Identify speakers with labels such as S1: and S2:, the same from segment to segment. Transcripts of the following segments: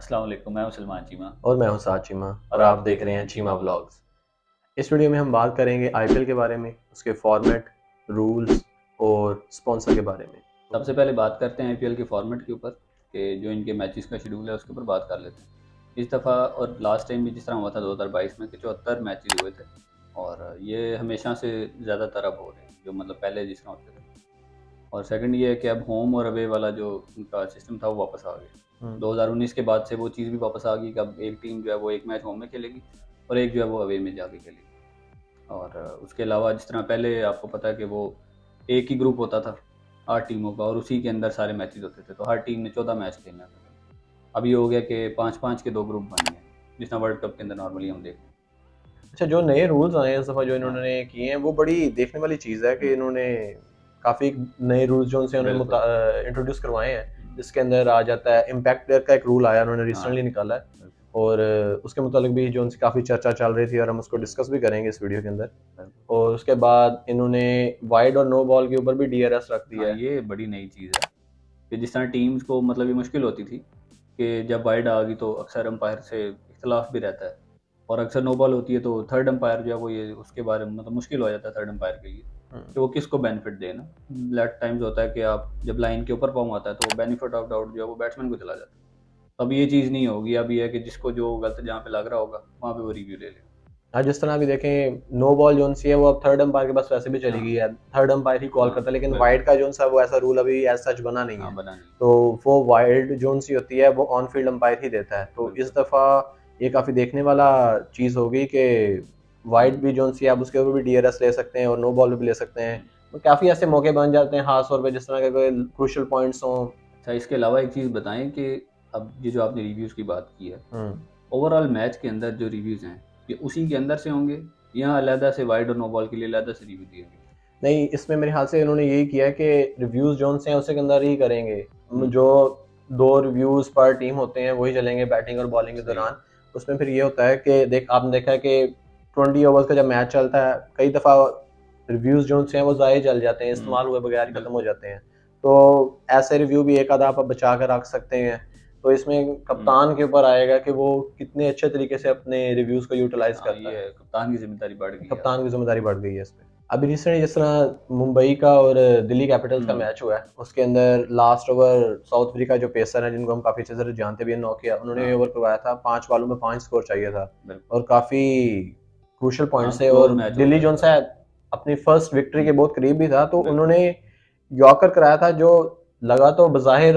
S1: अस्सलाम वालेकुम, मैं हूं सलमान चीमा।
S2: और मैं हूं साद चीमा और
S1: और
S2: आप
S1: आप
S2: देख
S1: देख
S2: रहे
S1: रहे
S2: हैं
S1: हैं
S2: चीमा
S1: चीमा व्लॉग।
S2: व्लॉग्स। इस वीडियो में हम बात करेंगे आईपीएल के बारे में, उसके फॉर्मेट, रूल्स और स्पॉन्सर के बारे में।
S1: सबसे पहले बात करते हैं आईपीएल के फॉर्मेट के ऊपर कि जो इनके मैचेस का शेड्यूल है उसके ऊपर बात कर लेते हैं। इस दफ़ा और लास्ट टाइम भी जिस तरह हुआ था 2022 में कि 74 मैचेस हुए थे, और ये हमेशा से ज़्यादातर अब हो रहे हैं जो मतलब पहले जिस तरह होते थे। और सेकंड ये है कि अब होम और अवे वाला जो उनका सिस्टम था वो वापस आ गया।
S2: हम्म।
S1: 2019 के बाद से वो चीज़ भी वापस आ गई कि अब एक टीम जो है वो एक मैच होम में खेलेगी और एक जो है वो अवे में जाके खेलेगी। और उसके अलावा जिस तरह पहले आपको पता है कि वो एक ही ग्रुप होता था 8 टीमों का, और उसी के अंदर सारे मैचेस होते थे, तो हर टीम ने 14 मैच खेलने होते थे। अब ये हो गया कि 5-5 के 2 ग्रुप बन गए, जिस तरह वर्ल्ड कप के अंदर नॉर्मली हम देखते हैं।
S2: अच्छा, जो नए रूल्स आए हैं इस दफ़ा जो
S1: हाँ।
S2: इन्होंने किए हैं वो बड़ी देखने वाली चीज़ है कि
S1: हुँ,
S2: इन्होंने काफ़ी नए रूल्स जो उनसे
S1: बिल्कुल।
S2: उन्होंने इंट्रोड्यूस करवाए हैं।
S1: हुँ,
S2: जिसके अंदर आ जाता है इम्पैक्ट प्लेयर का एक रूल आया, उन्होंने
S1: हाँ,
S2: रिसेंटली निकाला है।
S1: बिल्कुल।
S2: और उसके मुताबिक भी जो उनसे काफ़ी चर्चा चल रही थी और हम उसको
S1: हुँ,
S2: डिस्कस भी करेंगे इस वीडियो के अंदर।
S1: बिल्कुल।
S2: और उसके बाद इन्होंने वाइड और नो बॉल के ऊपर भी डीआरएस रख
S1: हाँ,
S2: दिया है।
S1: ये बड़ी नई चीज़ है कि जिस तरह टीम्स को मतलब ये मुश्किल होती थी कि जब वाइड आ गई तो अक्सर अंपायर से इख्तिलाफ भी रहता है, और अक्सर नो बॉल होती है तो थर्ड अंपायर जो है वो ये उसके बारे में मतलब मुश्किल हो जाता है थर्ड अंपायर के लिए
S2: हम्म।
S1: कि वो किसको बेनिफिट दे ना। लेट टाइम्स होता है कि आप जब लाइन के ऊपर पाँव आता है तो बेनिफिट ऑफ डाउट जो है वो बैट्समैन को चला जाता है। तो अब ये चीज़ नहीं होगी, अब ये है कि जिसको जो गलत जहाँ पे लग रहा होगा वहाँ पे वो रिव्यू ले लेगा।
S2: हाँ, जिस तरह अभी देखें नो बॉल जोन सी है वो अब थर्ड अंपायर के पास वैसे भी चली
S1: हाँ,
S2: गई है, थर्ड अंपायर ही कॉल
S1: हाँ,
S2: करता है, लेकिन
S1: बिल्कुल।
S2: वाइड का जोन सा वो ऐसा रूल अभी एज सच बना नहीं
S1: हाँ,
S2: है।
S1: बना नहीं।
S2: तो वो वाइड जोन सी होती है वो ऑन फील्ड अंपायर ही देता है। तो इस
S1: बिल्कुल।
S2: दफ़ा ये काफ़ी देखने वाला चीज़ होगी कि वाइड
S1: हुँ,
S2: भी जोन सी है, आप उसके ऊपर भी डीआरएस ले सकते हैं और नो बॉल भी ले सकते हैं।
S1: हुँ।
S2: तो काफ़ी ऐसे मौके बन जाते हैं खास तौर पे जिस तरह के कोई क्रूशियल पॉइंट्स हों।
S1: अच्छा, इसके अलावा एक चीज़ बताएँ कि अब ये जो आपने रिव्यूज़ की बात की है,
S2: हम्म।
S1: ओवरऑल मैच के अंदर जो रिव्यूज़ हैं, ये उसी के अंदर से होंगे या अलहदा से वाइड और नो बॉल के लिए अलहदा से रिव्यू दिए गए?
S2: नहीं, इसमें मेरे ख्याल से इन्होंने यही किया है कि रिव्यूज़ जोन से हैं उसी के अंदर ही करेंगे।
S1: हुँ,
S2: जो 2 रिव्यूज़ पर टीम होते हैं वही चलेंगे बैटिंग और बॉलिंग के
S1: सही है।
S2: दौरान। उसमें फिर ये होता है कि आपने देखा है कि 20 ओवर्स का जब मैच चलता है, कई दफ़ा रिव्यूज़ जोन से हैं वो ज़ाया चल जाते हैं,
S1: हुँ,
S2: इस्तेमाल हुए बगैर ही खत्म हो
S1: बिल्कुल।
S2: जाते हैं। तो ऐसे रिव्यू भी एक आधा आप बचा कर रख सकते हैं। तो इसमें
S1: हुँ,
S2: कप्तान के ऊपर आएगा कि वो कितने अच्छे तरीके से अपने रिव्यूज़ को यूटिलाइज़
S1: हाँ,
S2: करता
S1: ये
S2: है।
S1: है कप्तान की ज़िम्मेदारी बढ़ गई है अब।
S2: कप्तान की ज़िम्मेदारी बढ़ गई है इसमें। अभी रिसेंटली जिस तरह मुंबई का और दिल्ली कैपिटल्स का
S1: हुँ,
S2: मैच हुआ है, उसके अंदर लास्ट ओवर साउथ अफ्रीका जो पेसर हैं जिनको हम काफ़ी अच्छे से जानते भी हैं नॉकिया, उन्होंने ये
S1: हाँ,
S2: ओवर करवाया था, 5 बॉलों में 5 स्कोर चाहिए था
S1: बिल्कुल।
S2: और काफ़ी क्रूशियल
S1: हाँ,
S2: पॉइंट्स थे।
S1: क्लोज़
S2: और
S1: मैच हो
S2: दिल्ली
S1: गया
S2: जो
S1: था।
S2: है अपनी फर्स्ट विक्ट्री
S1: हुँ,
S2: के बहुत करीब भी था, तो
S1: बिल्कुल।
S2: उन्होंने यॉर्कर कराया था जो लगा तो बज़ाहिर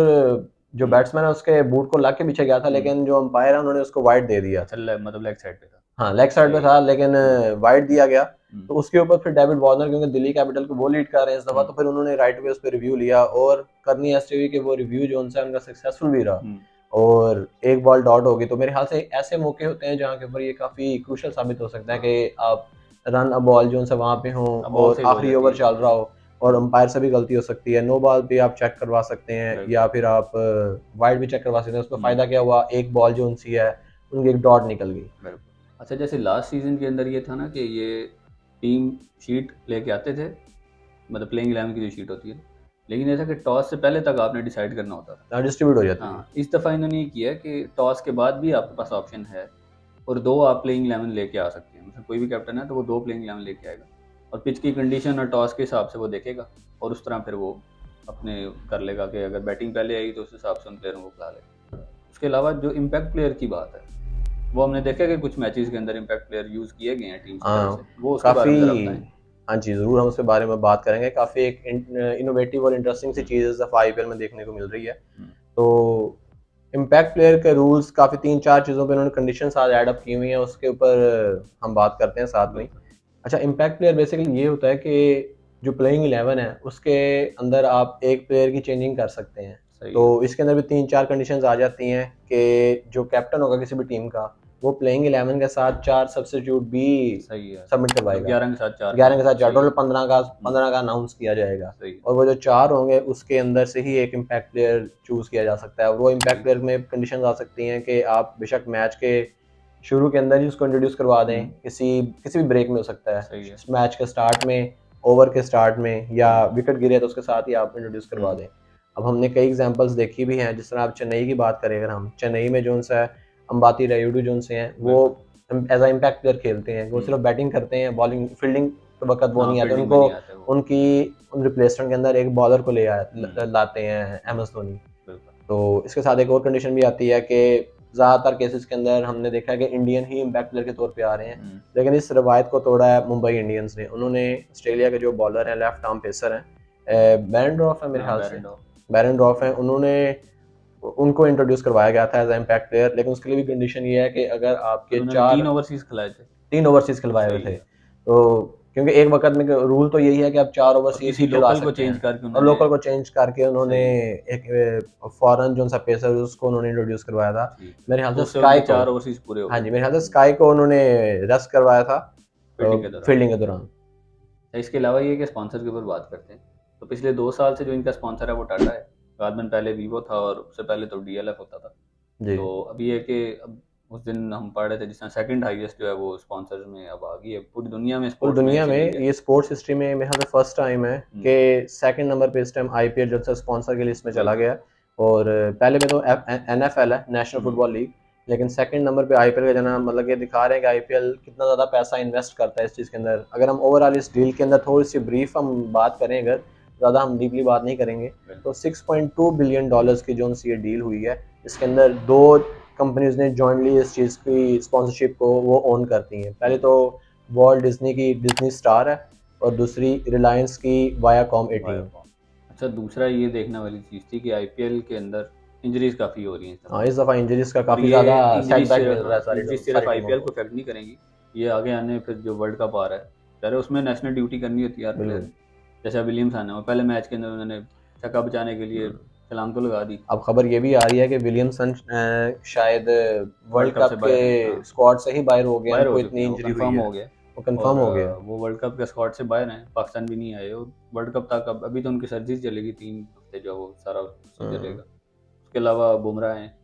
S2: जो
S1: हुँ,
S2: बैट्समैन है उसके बूट को लग के पीछे गया था,
S1: हुँ,
S2: लेकिन जो अंपायर है उन्होंने उसको वाइड दे दिया।
S1: अच्छा मतलब लेग साइड पे था।
S2: हाँ, लेग साइड पे
S1: सही है।
S2: था लेकिन
S1: हुँ,
S2: वाइड दिया गया।
S1: हुँ,
S2: तो उसके ऊपर फिर डेविड वार्नर, क्योंकि दिल्ली कैपिटल को वो लीड कर रहे हैं इस दफ़ा,
S1: हुँ,
S2: तो फिर उन्होंने राइट अवे उस पे रिव्यू लिया और करनी ऐसे हुई कि वो रिव्यू जो उनसे उनका सक्सेसफुल भी रहा
S1: हुँ,
S2: और एक बॉल डॉट हो गई। तो मेरे ख्याल से ऐसे मौके होते हैं जहाँ के ऊपर ये काफ़ी क्रूशियल साबित हो सकता है
S1: हाँ,
S2: कि आप रन अ बॉल जो उनसे वहाँ पे हों
S1: अब बॉल
S2: और
S1: सेव हो
S2: आखिरी
S1: जाती
S2: ओवर
S1: है।
S2: चल रहा हो और
S1: हुँ,
S2: अंपायर से भी गलती हो सकती है। नो बॉल भी आप चेक करवा सकते हैं
S1: बिल्कुल।
S2: या फिर आप वाइड भी चेक करवा सकते हैं। उसमें
S1: हुँ,
S2: फ़ायदा क्या हुआ, एक बॉल जो उनसी है, उनकी एक डॉट निकल गई।
S1: बिल्कुल। अच्छा, जैसे लास्ट सीज़न के अंदर ये था ना कि ये टीम शीट लेके आते थे, मतलब प्लेइंग 11 की जो शीट होती है, लेकिन ऐसा कि टॉस से पहले तक आपने डिसाइड करना होता था।
S2: डिस्ट्रीब्यूट हो जाती थी।
S1: हाँ, इस दफ़ा इन्होंने ये किया है कि टॉस के बाद भी आपके पास ऑप्शन है और 2 आप प्लेइंग 11 लेके आ सकते हैं। मतलब कोई भी कैप्टन है तो वो 2 प्लेइंग 11 लेके आएगा और पिच की कंडीशन और टॉस के हिसाब से वो देखेगा और उस तरह फिर वो अपने कर लेगा कि अगर बैटिंग पहले आई तो उस हिसाब से उन प्लेयरों को खिला लेगा। उसके अलावा जो इम्पैक्ट प्लेयर की बात है, वो हमने देखा कि कुछ मैचेज़ के अंदर इम्पैक्ट प्लेयर यूज़ किए गए हैं टीम्स की तरफ से।
S2: हाँ,
S1: वो उसके बारे
S2: काफ़ी।
S1: में ज़रा बताएँ?
S2: हाँ जी, ज़रूर हम उसके बारे में बात करेंगे। काफ़ी एक इनोवेटिव और इंटरेस्टिंग सी
S1: हुँ,
S2: चीज़ इस दफ़ा आईपीएल में देखने को मिल रही है।
S1: हुँ,
S2: तो इम्पैक्ट प्लेयर के रूल्स काफ़ी 3-4 चीज़ों पे उन्होंने कंडीशंस आज ऐड अप की हुई हैं, उसके ऊपर हम बात करते हैं साथ में ही।
S1: बिल्कुल,
S2: अच्छा, इम्पैक्ट प्लेयर बेसिकली ये होता है कि जो प्लेइंग 11 है, उसके अंदर आप एक प्लेयर की चेंजिंग कर सकते हैं।
S1: सही है,
S2: तो इसके अंदर भी 3-4 कंडीशंस आ जाती हैं कि जो कैप्टन होगा किसी भी टीम का, वो प्लेइंग 11 के साथ 4 सब्स्टिट्यूट भी
S1: सही है।
S2: सबमिट
S1: मतलब
S2: करवाएगा।
S1: 11 के साथ 4
S2: 11 के
S1: करवाएगा,
S2: साथ 4
S1: सही
S2: टोटल
S1: है। हुँ,
S2: 15 का अनाउंस किया जाएगा
S1: सही है,
S2: और वो जो 4 होंगे उसके अंदर से ही एक इम्पैक्ट प्लेयर चूज़ किया जा सकता है। और वो इम्पैक्ट
S1: सही।
S2: प्लेयर में कंडीशंस आ सकती हैं कि आप बेशक मैच के शुरू के अंदर ही उसको इंट्रोड्यूस करवा दें,
S1: हुँ,
S2: किसी किसी भी ब्रेक में हो सकता है।
S1: सही है।
S2: मैच के स्टार्ट में, ओवर के स्टार्ट में या
S1: हुँ,
S2: विकेट गिरे तो उसके साथ ही आप इंट्रोड्यूस करवा
S1: हुँ,
S2: दें। अब हमने कई एग्जांपल्स देखी भी हैं, जिस तरह आप चेन्नई की बात करें, अगर हम चेन्नई में जो है अंबाती रायुडू जो से हैं, वो एज अ इम्पैक्ट प्लेयर खेलते हैं, वो सिर्फ बैटिंग करते हैं, बॉलिंग फील्डिंग के वक्त वो
S1: हाँ,
S2: नहीं आते,
S1: फील्डिंग में
S2: उनको
S1: नहीं आते वो।
S2: उनकी उन रिप्लेसमेंट के अंदर एक बॉलर को लाते हैं एम एस धोनी।
S1: बिल्कुल।
S2: तो इसके साथ एक और कंडीशन भी आती है कि ज़्यादातर केसेस के अंदर हमने देखा है कि इंडियन ही इम्पैक्ट प्लेयर के तौर पे आ रहे हैं, लेकिन इस रवायत को तोड़ा है मुंबई इंडियंस ने। उन्होंने ऑस्ट्रेलिया के जो बॉलर हैं, लेफ्ट आर्म पेसर हैं, बैरन है मेरे ख्याल से, बैरन रॉफ हैं, उन्होंने उनको इंट्रोड्यूस करवाया गया था एज इम्पैक्ट प्लेयर, लेकिन उसके लिए भी कंडीशन ये है कि अगर आपके
S1: उन्होंने
S2: 4
S1: 3 ओवरसीज़ खिलाए थे।
S2: 3 ओवरसीज़ खिलवाए हुए
S1: सही
S2: थे।
S1: है।
S2: तो क्योंकि एक वक़्त में रूल तो यही है कि आप 4
S1: और
S2: ओवरसीज़
S1: किसी
S2: ही खिलवा
S1: लोकल को
S2: सकते
S1: चेंज
S2: हैं,
S1: करके
S2: और
S1: उन्होंने।
S2: लोकल को चेंज करके उन्होंने
S1: सही है।
S2: एक फॉरेन जो सा पेसर उसको उन्होंने इंट्रोड्यूस करवाया था।
S1: ठीक है।
S2: मेरे ख्याल
S1: तो
S2: से
S1: उससे
S2: स्काई
S1: उनके
S2: को,
S1: 4 ओवरसीज़ पूरे हो
S2: हाँ
S1: गए
S2: जी,
S1: थे।
S2: मेरे ख्याल से स्काई को उन्होंने रेस्ट करवाया था
S1: फील्डिंग के दौरान।
S2: फील्डिंग के दौरान।
S1: इसके अलावा ये कि स्पॉन्सर के ऊपर बात करते हैं, तो पिछले 2 साल से जो इनका स्पॉन्सर है वो टाटा है। बाद में पहले वीवो था और उससे पहले तो डीएलएफ होता था।
S2: जी।
S1: तो अब ये है कि अब उस दिन हम पढ़ रहे थे जिस तरह सेकंड हाईएस्ट जो है वो स्पॉन्सर्स में अब आ गई है पूरी दुनिया में,
S2: पूरी
S1: स्पोर्ट्स में
S2: दुनिया
S1: ऐसी लीग
S2: में
S1: है।
S2: ये स्पोर्ट्स हिस्ट्री में मेरे ख्याल से फर्स्ट टाइम है कि सेकंड नंबर पे इस टाइम आईपीएल जो है स्पॉन्सर की लिस्ट में चला
S1: बिल्कुल।
S2: गया। और पहले में तो एनएफएल है, नेशनल फुटबॉल लीग, लेकिन सेकंड नंबर पे आईपीएल का जाना मतलब ये दिखा रहे हैं कि आईपीएल कितना ज़्यादा पैसा इन्वेस्ट करता है इस चीज़ के अंदर। अगर हम ओवरऑल इस डील के अंदर थोड़ी सी ब्रीफ हम बात करें, अगर ज़्यादा हम डीपली बात नहीं करेंगे, तो $6.2 बिलियन की जो सी ये डील हुई है, इसके अंदर 2 कंपनीज ने जॉइंटली इस चीज़ की स्पॉन्सरशिप को वो ओन करती हैं। पहले तो वॉल्ट डिज्नी की डिज्नी स्टार है, और दूसरी रिलायंस की वायाकॉम 18।
S1: वाह! अच्छा, दूसरा ये देखने वाली चीज़ थी कि आईपीएल के अंदर इंजरीज़ काफ़ी हो रही हैं इस
S2: हाँ,
S1: दफ़ा।
S2: इस दफ़ा इंजरीज का
S1: और
S2: काफ़ी
S1: ये
S2: ज़्यादा
S1: इंजरीज़
S2: सेटबैक मिल
S1: सिर्फ,
S2: रहा है
S1: इंजरीज़
S2: सारी
S1: सिर्फ
S2: टीमों
S1: आईपीएल
S2: को।
S1: को इफ़ेक्ट नहीं करेंगी। ये आगे आने फिर जो वर्ल्ड कप आ रहा है, ज़ाहिर है उसमें नेशनल ड्यूटी करनी होती है हर प्लेयर
S2: बिल्कुल।
S1: ने। जैसे विलियमसन है, वो पहले मैच के अंदर उन्होंने छक्का बचाने के लिए छलांग तो लगा दी।
S2: अब खबर ये भी आ रही है कि विलियमसन शायद
S1: वर्ल्ड
S2: वर्ल्ड
S1: कप से
S2: कप के
S1: बाहर है, हाँ।
S2: स्क्वाड से ही बाहर हो गए,
S1: बाहर हो
S2: उनको
S1: चुके
S2: इतनी
S1: हैं, वो
S2: इंजरी हुई
S1: कंफर्म
S2: है,
S1: हो गया।
S2: वो कंफर्म
S1: और
S2: हो गया।
S1: वो वर्ल्ड कप के स्क्वाड से बाहर हैं, पाकिस्तान भी नहीं आए और वर्ल्ड कप तक अब अभी तो उनकी सर्जरी चलेगी 3 हफ्ते जो वो सारा प्रोसीजर
S2: हम्म।
S1: रहेगा। उसके अलावा बुमराह हैं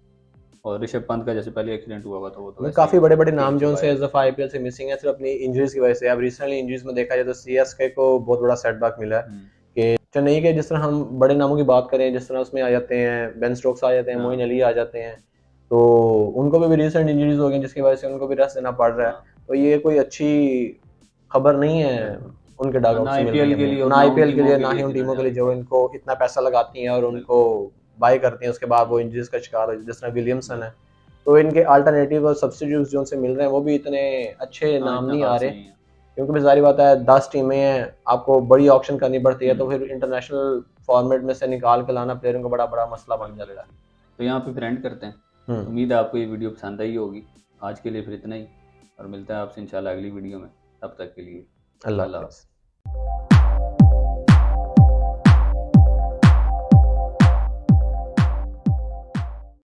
S1: और ऋषभ पंत का जैसे पहले एक्सीडेंट हुआ हुआ था वो तो वैसे ही
S2: काफ़ी बड़े बड़े
S1: टीम
S2: नाम
S1: से
S2: जो
S1: बाहर
S2: उनसे
S1: है।
S2: इस दफ़ा आईपीएल से मिसिंग है, सिर्फ अपनी इंजरीज की वजह से। अब रिसेंटली इंजरीज में देखा जाए तो सीएसके को बहुत बड़ा सेटबैक मिला है
S1: हुँ,
S2: कि चेन्नई के, जिस तरह हम बड़े नामों की बात करें, जिस तरह उसमें आ जाते हैं बेन स्टोक्स, आ जाते हैं मोइन
S1: हाँ,
S2: अली, आ जाते हैं, तो उनको भी रिसेंट इंजरीज हो गई जिसकी वजह से उनको भी रेस्ट देना पड़ रहा है।
S1: हाँ,
S2: तो ये कोई अच्छी खबर नहीं है
S1: बिल्कुल।
S2: उनके
S1: हाँ,
S2: डगआउट
S1: ना
S2: से मिल रही
S1: आईपीएल
S2: है
S1: के
S2: हमें,
S1: लिए और
S2: ना
S1: ना उन
S2: आईपीएल के
S1: टीमों
S2: लिए,
S1: के
S2: ना ही
S1: लिए
S2: उन टीमों
S1: जिन्होंने
S2: के लिए
S1: आगे
S2: जो
S1: बढ़ना है।
S2: इनको इतना पैसा लगाती हैं और उनको
S1: बिल्कुल।
S2: बाय करती हैं, उसके बाद वो इंजरीज का शिकार हो जाए, जिस तरह विलियमसन है। तो इनके अल्टरनेटिव और सब्स्टिट्यूट्स जो उनसे मिल रहे हैं वो भी इतने अच्छे
S1: हाँ,
S2: नाम
S1: इतना
S2: नहीं आ
S1: ख़ास
S2: रहे,
S1: नहीं है।
S2: क्योंकि फिर ज़ाहिर बात है 10 टीमें हैं, आपको बड़ी ऑक्शन करनी पड़ती है, तो
S1: हुँ,
S2: फिर इंटरनेशनल फॉर्मेट में से निकाल के लाना प्लेयरों को बड़ा बड़ा मसला बन
S1: बिल्कुल
S2: जाता है।
S1: ऐसे ही। तो यहाँ पे फिर एंड करते हैं।
S2: हुँ।
S1: उम्मीद है आपको ये वीडियो पसंद आई होगी। आज के लिए फिर इतना ही और मिलते हैं आपसे इंशाल्लाह अगली वीडियो में। तब तक के लिए
S2: अल्लाह
S1: अल्लाह
S2: हाफ़िज़।
S1: हाफ़िज़।